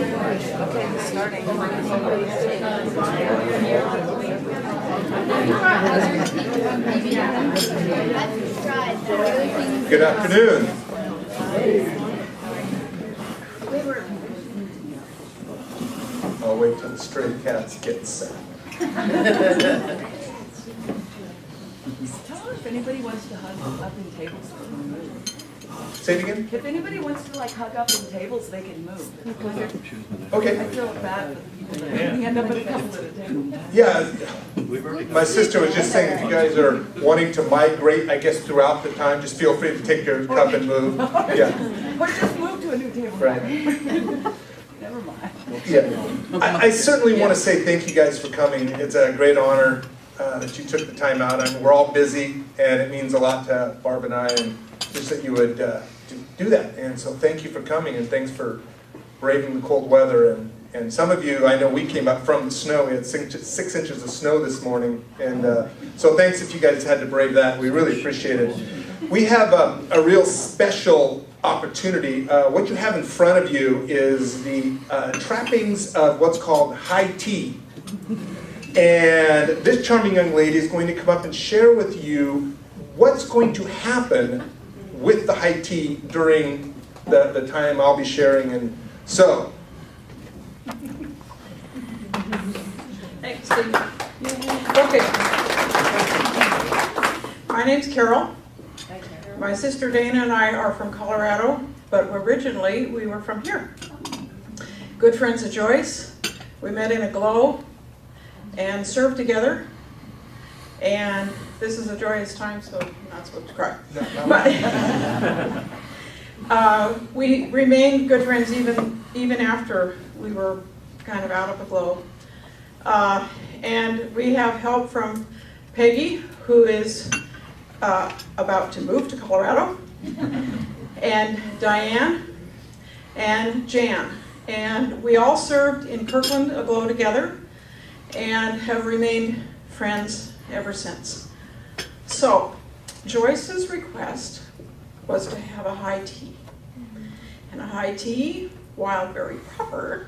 Good afternoon. I'll wait till the stray cats get set. Tell her if anybody wants to hug up in tables. Say it again? If anybody wants to hug up in tables, they can move. I Okay. feel bad for the people that end up at a couple at a table. Yeah, my sister was just saying if you guys are wanting to migrate, I guess throughout the time, just feel free to take your cup and move. Yeah, Or just move to a new table. right. Never mind. Yeah. I certainly want to say thank you guys for coming. It's a great honor that you took the time out. I mean, we're all busy, and it means a lot to Barb and I, and just that you would do that. And so thank you for coming, and thanks for braving the cold weather. And some of you, I know we came up from the snow. We had 6 inches of snow this morning. And so thanks if you guys had to brave that. We really appreciate it. We have a real special opportunity. What you have in front of you is the trappings of what's called high tea. And this charming young lady is going to come up and share with you what's going to happen with the high tea during the time I'll be sharing. And so, Thanks, Steve. Okay. My name's Carol. My sister Dana and I are from Colorado, but originally we were from here. Good friends of Joyce. We met in a glow and served together. And this is a joyous time, so I'm not supposed to cry. But we remained good friends even after we were kind of out of the glow. And we have help from Peggy, who is about to move to Colorado, and Diane, and Jan. And we all served in Kirkland Aglow together and have remained friends ever since. So, Joyce's request was to have a high tea. And a high tea, while very proper,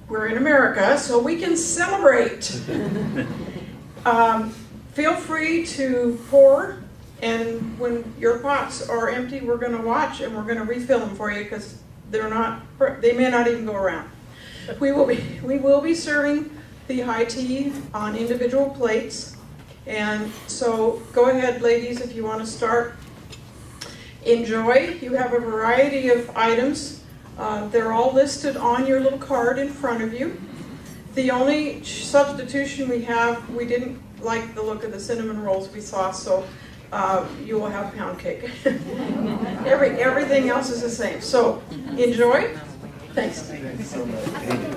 we're in America, so we can celebrate. Feel free to pour, and when your pots are empty, we're going to watch and we're going to refill them for you because they may not even go around. We will be serving the high tea on individual plates, and so go ahead, ladies, if you want to start. Enjoy. You have a variety of items. They're all listed on your little card in front of you. The only substitution we have, we didn't like the look of the cinnamon rolls we saw, so you will have pound cake. Everything else is the same. So enjoy. Thanks. thank you so much. Thank you.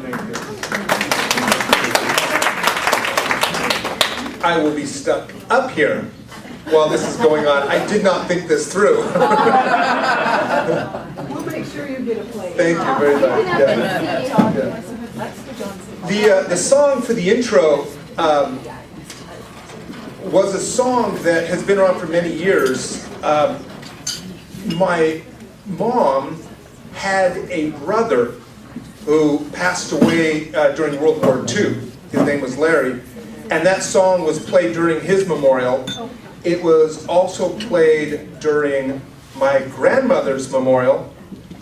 I will be stuck up here while this is going on. I did not think this through. We'll make sure you get a plate. Thank you very much. Yeah. Yeah. The song for the intro was a song that has been around for many years. My mom had a brother who passed away during World War II. His name was Larry. And that song was played during his memorial. It was also played during my grandmother's memorial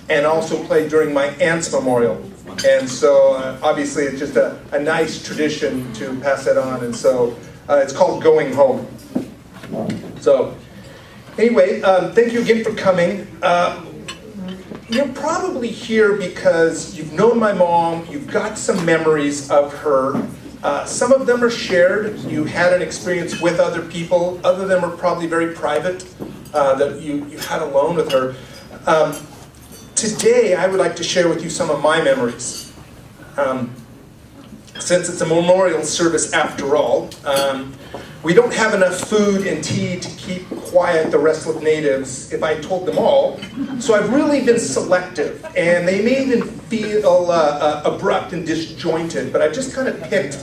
and also played during my aunt's memorial. And so obviously it's just a nice tradition to pass that on. And so it's called Going Home. So anyway, thank you again for coming. You're probably here because you've known my mom, you've got some memories of her. Some of them are shared. You had an experience with other people. Other of them are probably very private, that you had alone with her. Today, I would like to share with you some of my memories. Since it's a memorial service after all, we don't have enough food and tea to keep quiet the restless natives if I told them all. So I've really been selective, and they may even feel abrupt and disjointed, but I've just kind of picked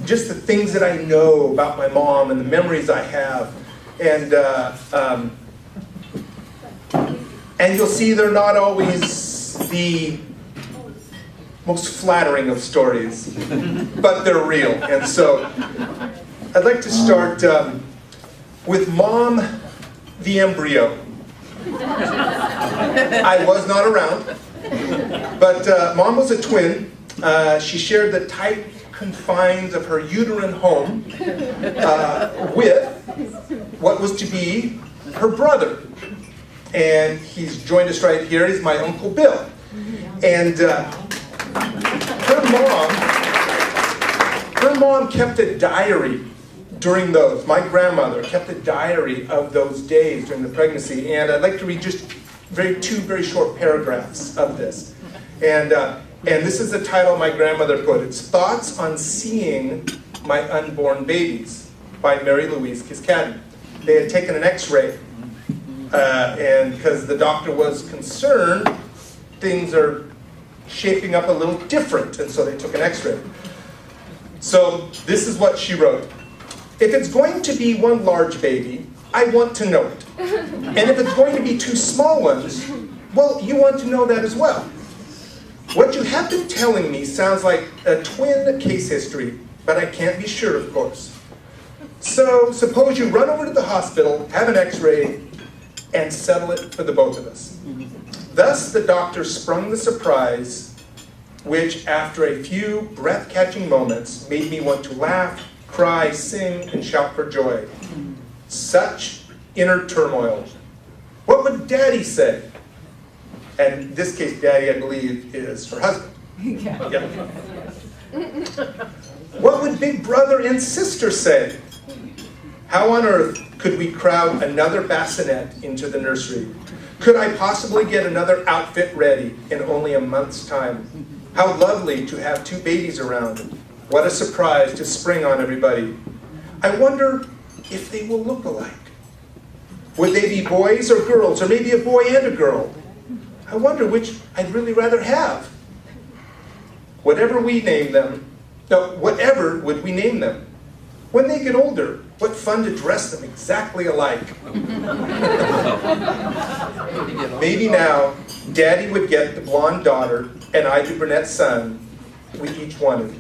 just the things that I know about my mom and the memories I have. And you'll see they're not always the most flattering of stories, but they're real. And so I'd like to start with Mom, the embryo. I was not around, but Mom was a twin. She shared the tight confines of her uterine home with what was to be her brother. And he's joined us right here. He's my Uncle Bill. And her mom kept a diary during those. My grandmother kept a diary of those days during the pregnancy. And I'd like to read just two very short paragraphs of this. And this is the title my grandmother put. It's Thoughts on Seeing My Unborn Babies by Mary Louise Kiskadden. They had taken an x-ray, and because the doctor was concerned, things are shaping up a little different, and so they took an x-ray. So this is what she wrote. If it's going to be one large baby, I want to know it. And if it's going to be two small ones, well, you want to know that as well. What you have been telling me sounds like a twin case history, but I can't be sure, of course. So suppose you run over to the hospital, have an x-ray, and settle it for the both of us. Thus the doctor sprung the surprise, which after a few breath-catching moments made me want to laugh, cry, sing, and shout for joy. Such inner turmoil. What would Daddy say? And in this case, Daddy, I believe, is her husband. Yeah. What would Big Brother and Sister say? How on earth could we crowd another bassinet into the nursery? Could I possibly get another outfit ready in only a month's time? How lovely to have two babies around. What a surprise to spring on everybody. I wonder if they will look alike. Would they be boys or girls, or maybe a boy and a girl? I wonder which I'd really rather have. Whatever would we name them? When they get older, what fun to dress them exactly alike. Maybe now, Daddy would get the blonde daughter and I the brunette son we each wanted.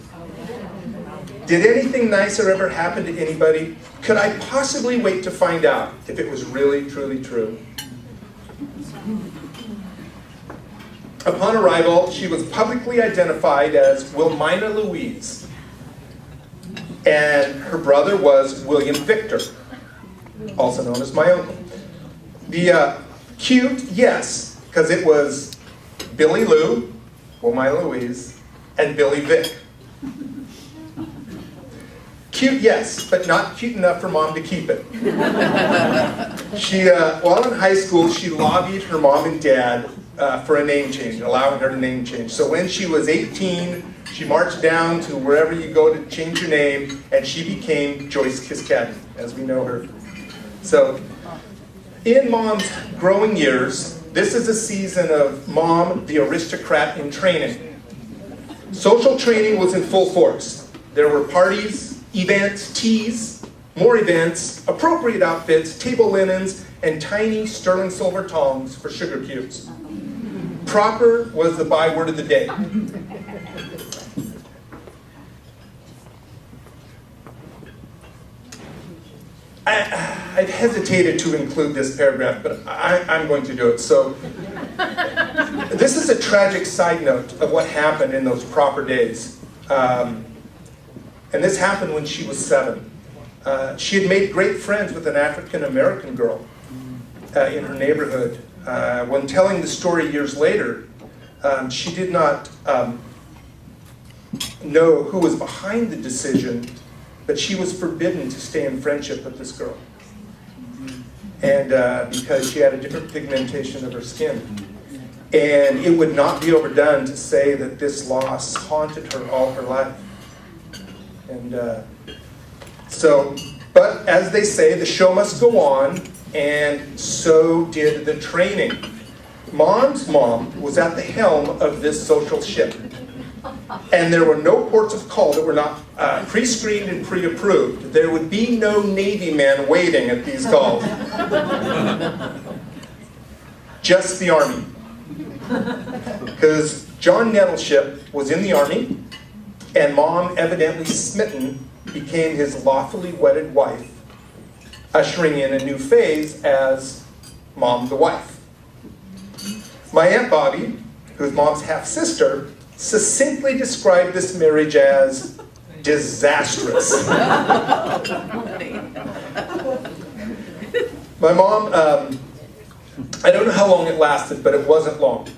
Did anything nicer ever happen to anybody? Could I possibly wait to find out if it was really, truly true? Upon arrival, she was publicly identified as Wilmina Louise, and her brother was William Victor, also known as my uncle. The cute, yes, because it was Billy Lou, Wilmina Louise, and Billy Vic. Cute, yes, but not cute enough for Mom to keep it. While in high school, she lobbied her mom and dad for a name change, allowing her to name change. So when she was 18, she marched down to wherever you go to change your name, and she became Joyce Kiskadden, as we know her. So in Mom's growing years, this is a season of Mom, the aristocrat in training. Social training was in full force. There were parties, events, teas, more events, appropriate outfits, table linens, and tiny sterling silver tongs for sugar cubes. Proper was the byword of the day. I've hesitated to include this paragraph, but I'm going to do it. So, this is a tragic side note of what happened in those proper days. And this happened when she was 7. She had made great friends with an African-American girl in her neighborhood. When telling the story years later, she did not know who was behind the decision, but she was forbidden to stay in friendship with this girl. And because she had a different pigmentation of her skin. And it would not be overdone to say that this loss haunted her all her life. And but as they say, the show must go on, and so did the training. Mom's mom was at the helm of this social ship. And there were no ports of call that were not pre-screened and pre-approved. There would be no Navy man waiting at these calls. Just the Army. Because John Nettleship was in the Army, and Mom, evidently smitten, became his lawfully wedded wife, ushering in a new phase as Mom the wife. My Aunt Bobby, who's Mom's half-sister, succinctly described this marriage as disastrous. My mom, I don't know how long it lasted, but it wasn't long.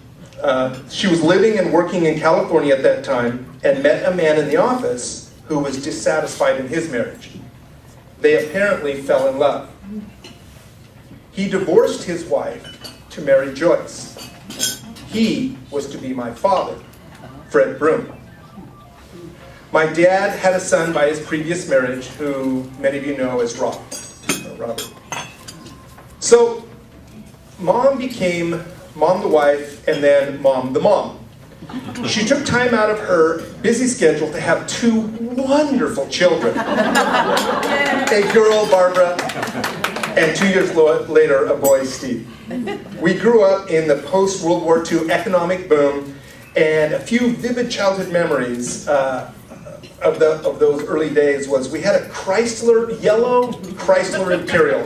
She was living and working in California at that time and met a man in the office who was dissatisfied in his marriage. They apparently fell in love. He divorced his wife to marry Joyce. He was to be my father, Fred Broom. My dad had a son by his previous marriage who many of you know as Robert. So, Mom became Mom the wife and then Mom the mom. She took time out of her busy schedule to have two wonderful children. A girl, Barbara, and 2 years later, a boy, Steve. We grew up in the post-World War II economic boom, and a few vivid childhood memories of those early days was we had a yellow Chrysler Imperial.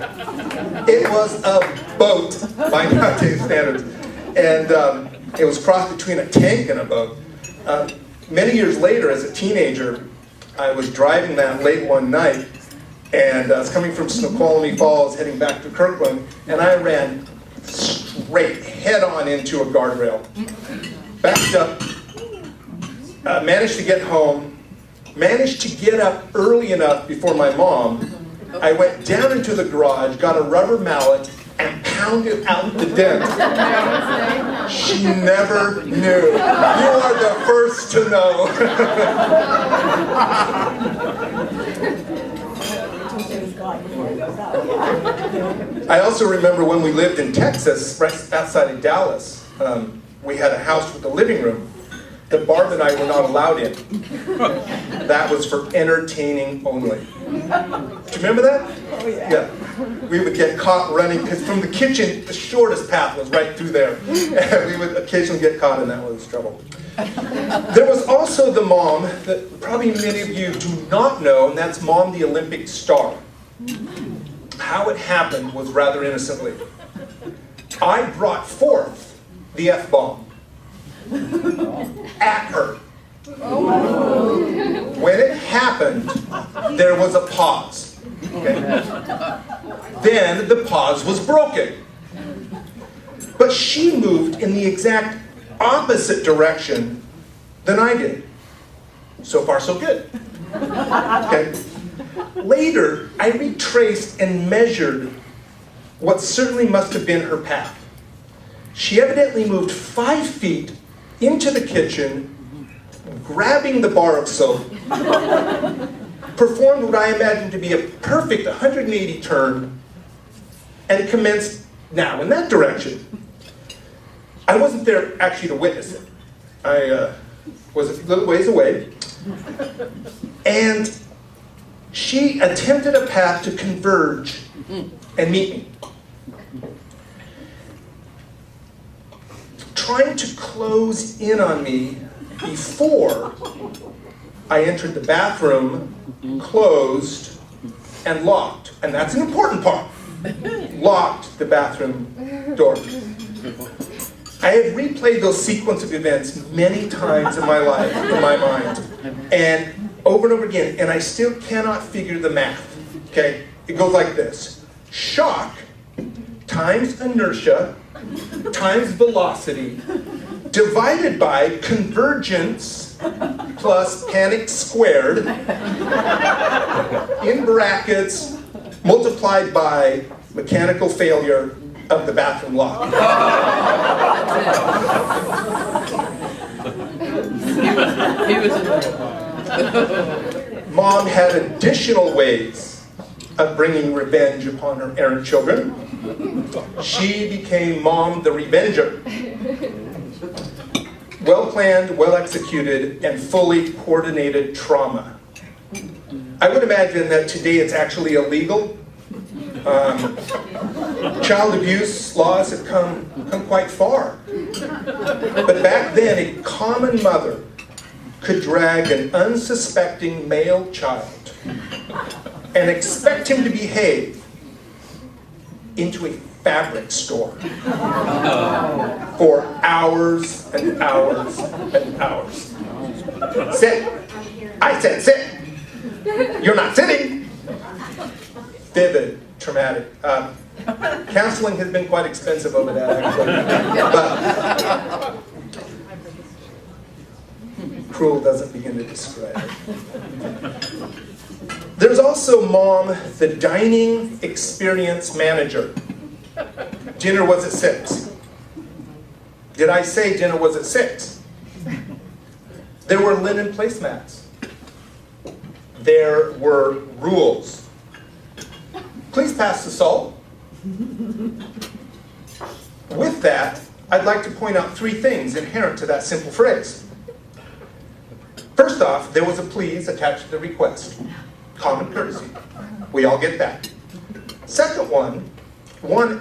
It was a boat by nowadays standards, and it was crossed between a tank and a boat. Many years later, as a teenager, I was driving that late one night, and I was coming from Snoqualmie Falls, heading back to Kirkland, and I ran straight, head-on into a guardrail. Backed up, managed to get home, managed to get up early enough before my mom. I went down into the garage, got a rubber mallet, and pounded out the dent. She never knew. You are the first to know. I also remember when we lived in Texas, right outside of Dallas, we had a house with a living room that Barb and I were not allowed in. That was for entertaining only. Do you remember that? Oh, yeah. Yeah. We would get caught running, because from the kitchen, the shortest path was right through there. And we would occasionally get caught, and that was trouble. There was also the mom that probably many of you do not know, and that's Mom the Olympic star. How it happened was rather innocently. I brought forth the F-bomb at her. When it happened, there was a pause. Okay? Then the pause was broken. But she moved in the exact opposite direction than I did. So far, so good. Okay? Later, I retraced and measured what certainly must have been her path. She evidently moved 5 feet into the kitchen, grabbing the bar of soap, performed what I imagined to be a perfect 180 turn, and commenced now in that direction. I wasn't there actually to witness it. I was a little ways away, and she attempted a path to converge and meet me. Trying to close in on me before I entered the bathroom, closed, and locked. And that's an important part. Locked the bathroom door. I have replayed those sequence of events many times in my life, in my mind, and over again, and I still cannot figure the math. Okay? It goes like this. Shock times inertia times velocity divided by convergence plus panic squared in brackets multiplied by mechanical failure of the bathroom lock. Mom had additional ways of bringing revenge upon her errant children. She became Mom the Revenger. Well-planned, well-executed, and fully coordinated trauma. I would imagine that today it's actually illegal. Child abuse laws have come quite far. But back then, a common mother could drag an unsuspecting male child and expect him to behave into a fabric store for hours and hours and hours. Sit. I said sit. You're not sitting. Vivid, traumatic. Counseling has been quite expensive over that, actually. But cruel doesn't begin to describe it. There's also Mom, the dining experience manager. Dinner was at 6. Did I say dinner was at 6? There were linen placemats. There were rules. Please pass the salt. With that, I'd like to point out 3 things inherent to that simple phrase. First off, there was a please attached to the request. Common courtesy. We all get that. Second one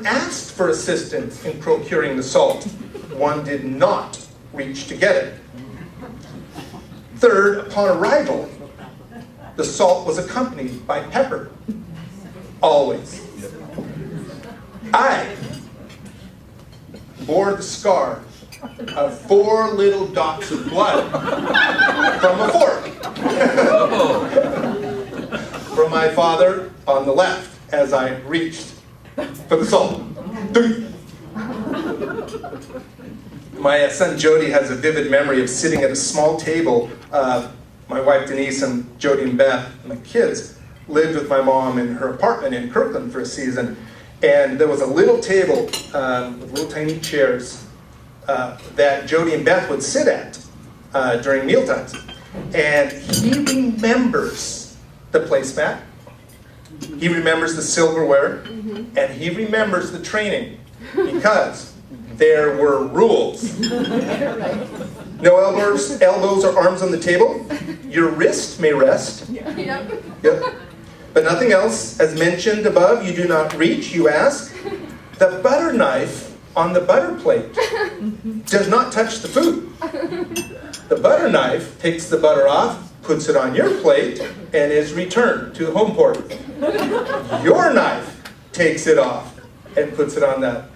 asked for assistance in procuring the salt. One did not reach to get it. Third, upon arrival, the salt was accompanied by pepper. Always. I bore the scar of 4 little dots of blood from a fork. From my father on the left as I reached for the salt. My son Jody has a vivid memory of sitting at a small table. My wife Denise and Jody and Beth, my kids, lived with my mom in her apartment in Kirkland for a season. And there was a little table with little tiny chairs that Jody and Beth would sit at during mealtimes. And he remembers the placemat. He remembers the silverware. And he remembers the training because there were rules. No elbows or arms on the table. Your wrist may rest. Yep. But nothing else. As mentioned above, you do not reach, you ask. The butter knife on the butter plate does not touch the food. The butter knife takes the butter off, puts it on your plate, and is returned to the home port. Your knife takes it off and puts it on that.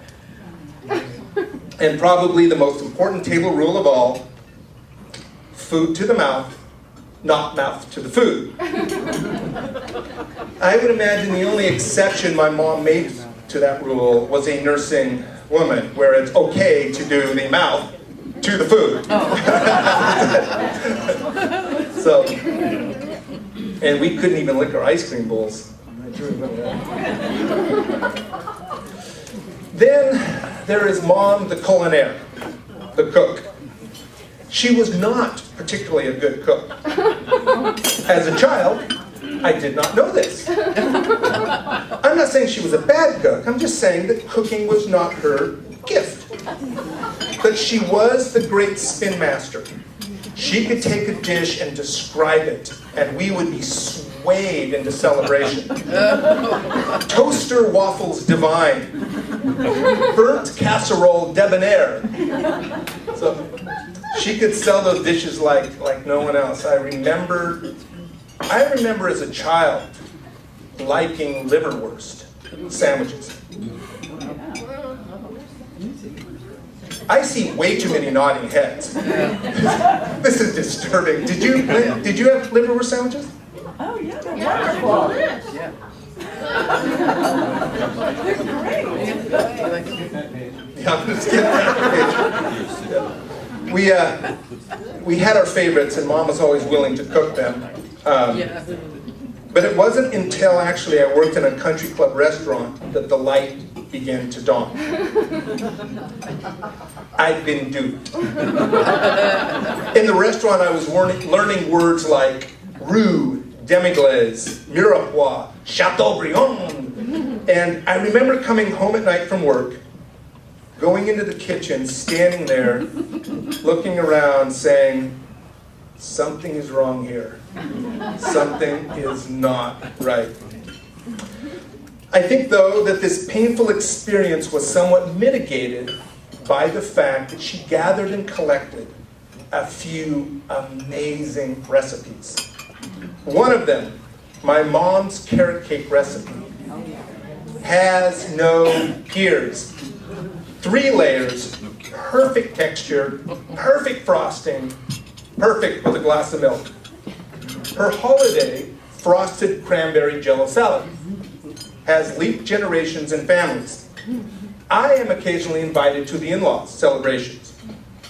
And probably the most important table rule of all, food to the mouth, not mouth to the food. I would imagine the only exception my mom made to that rule was a nursing woman, where it's okay to do the mouth to the food. So, and we couldn't even lick our ice cream bowls. Then there is Mom, the culinaire, the cook. She was not particularly a good cook. As a child, I did not know this. I'm not saying she was a bad cook. I'm just saying that cooking was not her gift. But she was the great spin master. She could take a dish and describe it, and we would be swayed into celebration. Toaster waffles divine. Burnt casserole debonair. So she could sell those dishes like no one else. I remember as a child liking liverwurst sandwiches. I see way too many nodding heads. This is disturbing. Did you have liverwurst sandwiches? Oh, yeah, they're wonderful. Yeah. They're great. Yeah, I'm just kidding. We had our favorites, and Mom was always willing to cook them. But it wasn't until actually I worked in a country club restaurant that the light began to dawn. I'd been duped. In the restaurant, I was learning words like roux, demi-glace, mirepoix, chateaubriand. And I remember coming home at night from work, going into the kitchen, standing there, looking around, saying, something is wrong here. Something is not right. I think, though, that this painful experience was somewhat mitigated by the fact that she gathered and collected a few amazing recipes. One of them, my mom's carrot cake recipe, has no peers. 3 layers, perfect texture, perfect frosting, perfect with a glass of milk. Her holiday frosted cranberry jello salad has leaped generations and families. I am occasionally invited to the in-laws celebrations,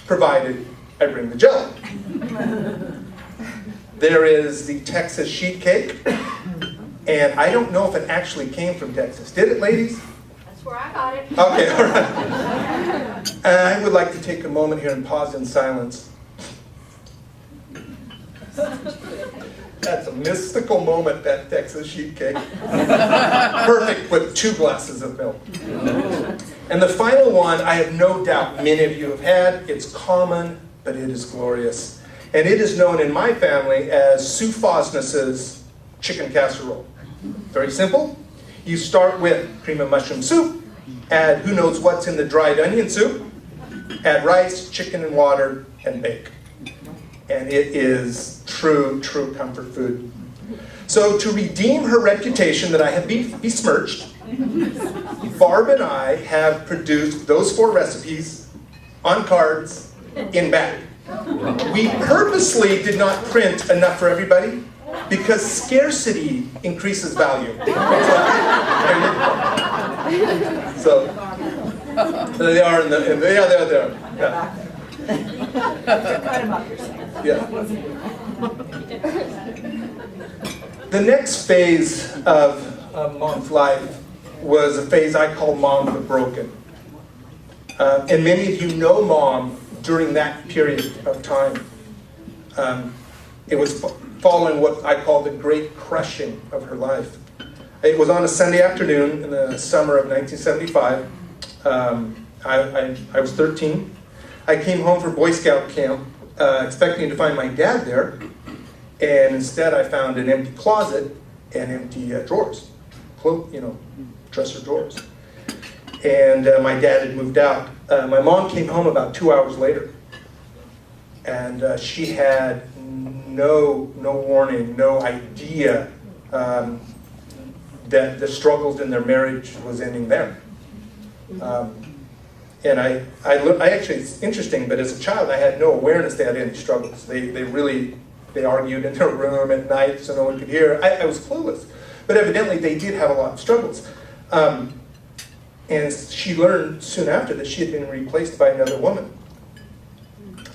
provided I bring the jello. There is the Texas sheet cake, and I don't know if it actually came from Texas. Did it, ladies? That's where I got it. Okay, all right. And I would like to take a moment here and pause in silence. That's a mystical moment, that Texas sheet cake. Perfect with 2 glasses of milk. And the final one, I have no doubt many of you have had. It's common, but it is glorious. And it is known in my family as Sue Fosness's chicken casserole. Very simple. You start with cream of mushroom soup, add who knows what's in the dried onion soup, add rice, chicken, and water, and bake. And it is true comfort food. So to redeem her reputation that I have besmirched, Barb and I have produced those 4 recipes on cards in bag. We purposely did not print enough for everybody because scarcity increases value. So they are in the, yeah, they're there. Yeah. Cut 'em up, you're saying. Yeah. The next phase of Mom's life was a phase I call Mom the Broken. And many of you know Mom during that period of time. It was following what I call the great crushing of her life. It was on a Sunday afternoon in the summer of 1975. I was 13. I came home from Boy Scout camp expecting to find my dad there, and instead I found an empty closet and empty drawers, dresser drawers. And my dad had moved out. My mom came home about 2 hours later, and she had no warning, no idea that the struggles in their marriage was ending there. And I actually, it's interesting, but as a child, I had no awareness they had any struggles. They argued in their room at night so no one could hear. I was clueless. But evidently, they did have a lot of struggles. And she learned soon after that she had been replaced by another woman.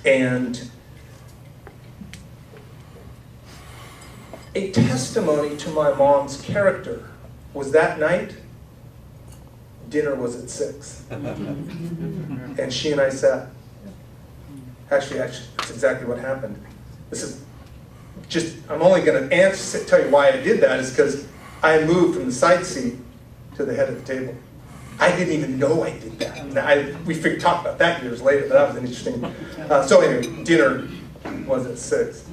And a testimony to my mom's character was that night, dinner was at 6. And she and I sat. Actually, that's exactly what happened. This is just, I'm only going to tell you why I did that is because I moved from the side seat to the head of the table. I didn't even know I did that. We talked about that years later, but that was an interesting. So anyway, dinner was at 6.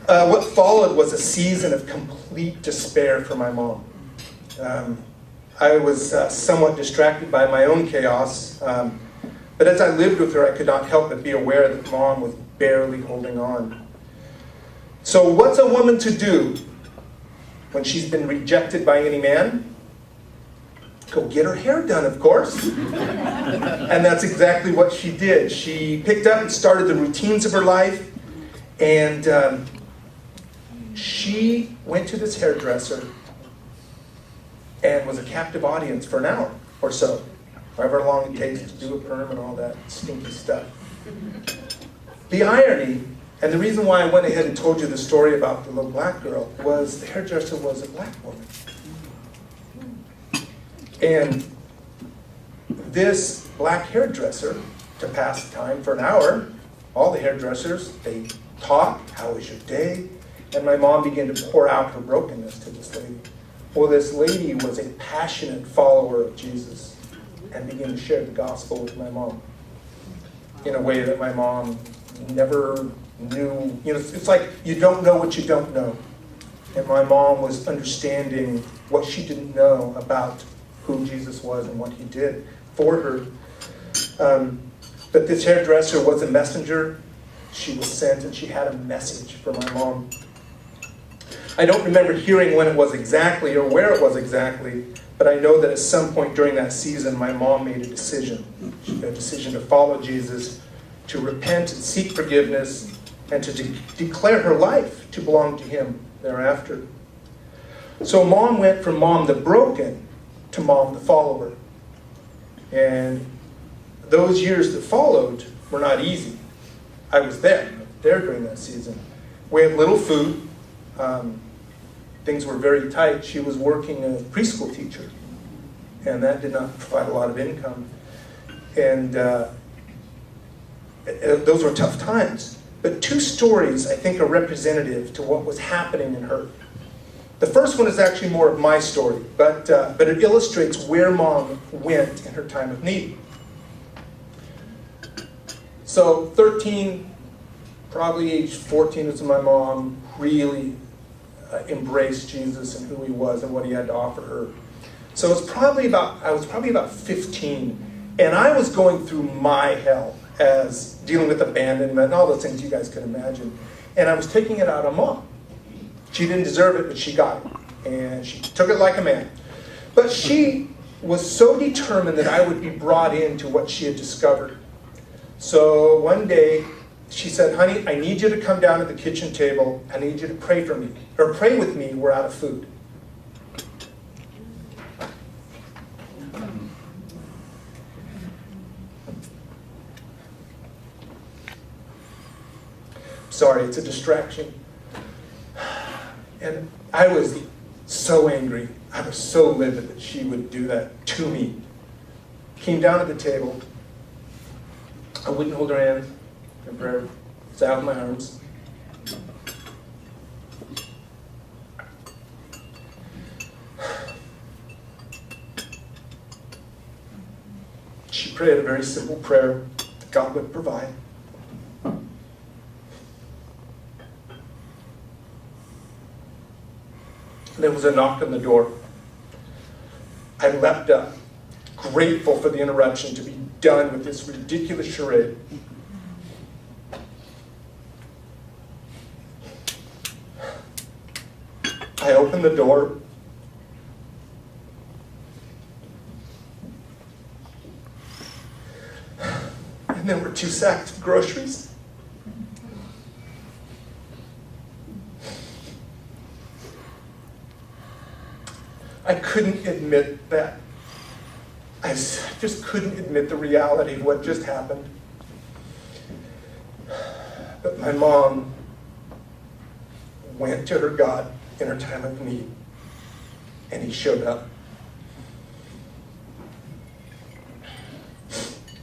What followed was a season of complete despair for my mom. I was somewhat distracted by my own chaos, but as I lived with her, I could not help but be aware that Mom was barely holding on. So what's a woman to do when she's been rejected by any man? Go get her hair done, of course. And that's exactly what she did. She picked up and started the routines of her life, and she went to this hairdresser and was a captive audience for an hour or so, however long it takes to do a perm and all that stinky stuff. The irony, and the reason why I went ahead and told you the story about the little black girl, was the hairdresser was a black woman. And this black hairdresser, to pass the time for an hour, all the hairdressers, they talked, how was your day? And my mom began to pour out her brokenness to this lady. Well, this lady was a passionate follower of Jesus and began to share the gospel with my mom in a way that my mom never knew. It's like you don't know what you don't know. And my mom was understanding what she didn't know about who Jesus was and what he did for her. But this hairdresser was a messenger. She was sent and she had a message for my mom. I don't remember hearing when it was exactly or where it was exactly, but I know that at some point during that season, my mom made a decision to follow Jesus, to repent and seek forgiveness, and to declare her life to belong to him thereafter. So mom went from mom the broken to mom the follower. And those years that followed were not easy. I was there during that season. We had little food. Things were very tight. She was working as a preschool teacher, and that did not provide a lot of income. And those were tough times. But two stories, I think, are representative to what was happening in her. The first one is actually more of my story, but it illustrates where mom went in her time of need. So 13, probably age 14 was when my mom really embraced Jesus and who he was and what he had to offer her. So I was probably about 15, and I was going through my hell as dealing with abandonment and all those things you guys can imagine. And I was taking it out on mom. She didn't deserve it, but she got it. And she took it like a man. But she was so determined that I would be brought into what she had discovered. So one day, she said, honey, I need you to come down to the kitchen table. I need you to pray for me, or pray with me. We're out of food. Sorry, it's a distraction. And I was so angry. I was so livid that she would do that to me. Came down to the table. I wouldn't hold her hand in prayer. It's out of my arms. She prayed a very simple prayer that God would provide. There was a knock on the door. I leapt up, grateful for the interruption, to be done with this ridiculous charade. I opened the door. And there were 2 sacks of groceries. I couldn't admit that. I just couldn't admit the reality of what just happened. But my mom went to her God in her time of need, and he showed up.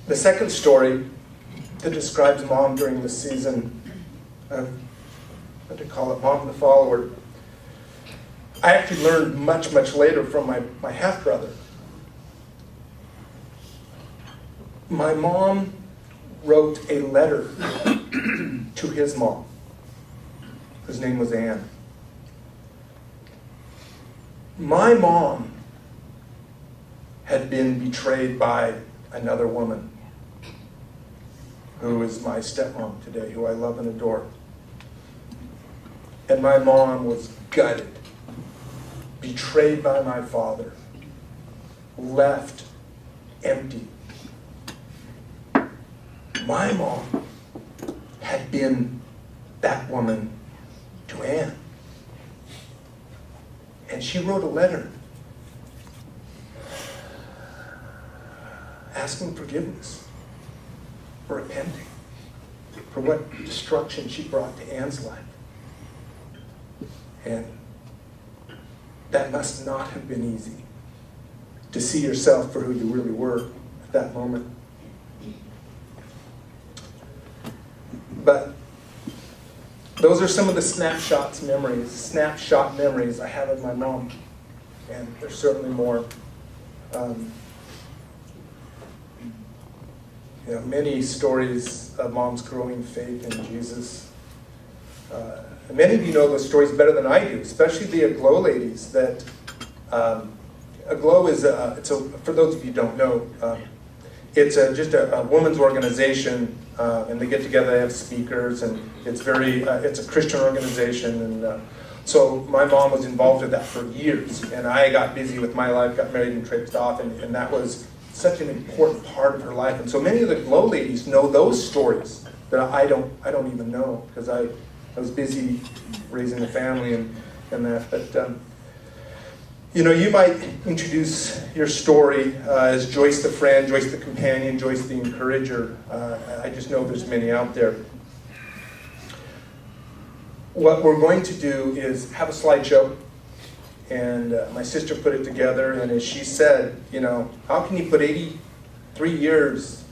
The second story that describes mom during the season of, what to call it, mom the follower, I actually learned much, much later from my half-brother. My mom wrote a letter to his mom, whose name was Anne. My mom had been betrayed by another woman, who is my stepmom today, who I love and adore. And my mom was gutted. Betrayed by my father, left empty. My mom had been that woman to Anne. And she wrote a letter asking forgiveness, for repenting, for what destruction she brought to Anne's life. And that must not have been easy, to see yourself for who you really were at that moment. But those are some of the snapshot memories I have of my mom. And there's certainly more. Many stories of mom's growing faith in Jesus. And many of you know those stories better than I do, especially the Aglow ladies. That Aglow is, for those of you who don't know, it's just a women's organization, and they get together, they have speakers, and it's a Christian organization, and so my mom was involved in that for years, and I got busy with my life, got married and traipsed off, and that was such an important part of her life. And so many of the Glow ladies know those stories that I don't even know, because I was busy raising a family and that. But you might introduce your story as Joyce the friend, Joyce the companion, Joyce the encourager. I just know there's many out there. What we're going to do is have a slideshow, and my sister put it together, and as she said, how can you put 83 years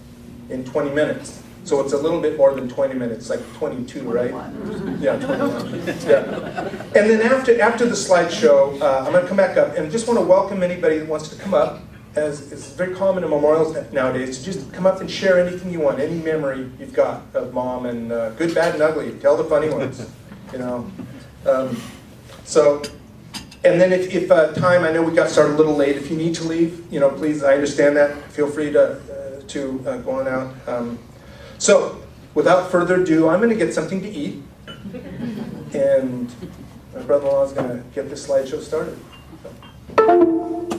in 20 minutes? So it's a little bit more than 20 minutes, like 22, right? Yeah, 21. Yeah. And then after the slideshow, I'm going to come back up, and just want to welcome anybody that wants to come up, as it's very common in memorials nowadays, to just come up and share anything you want, any memory you've got of Mom, and good, bad, and ugly. Tell the funny ones. And then if time, I know we got started a little late. If you need to leave, please, I understand that. Feel free to go on out. So, without further ado, I'm going to get something to eat, and my brother-in-law is going to get this slideshow started. So.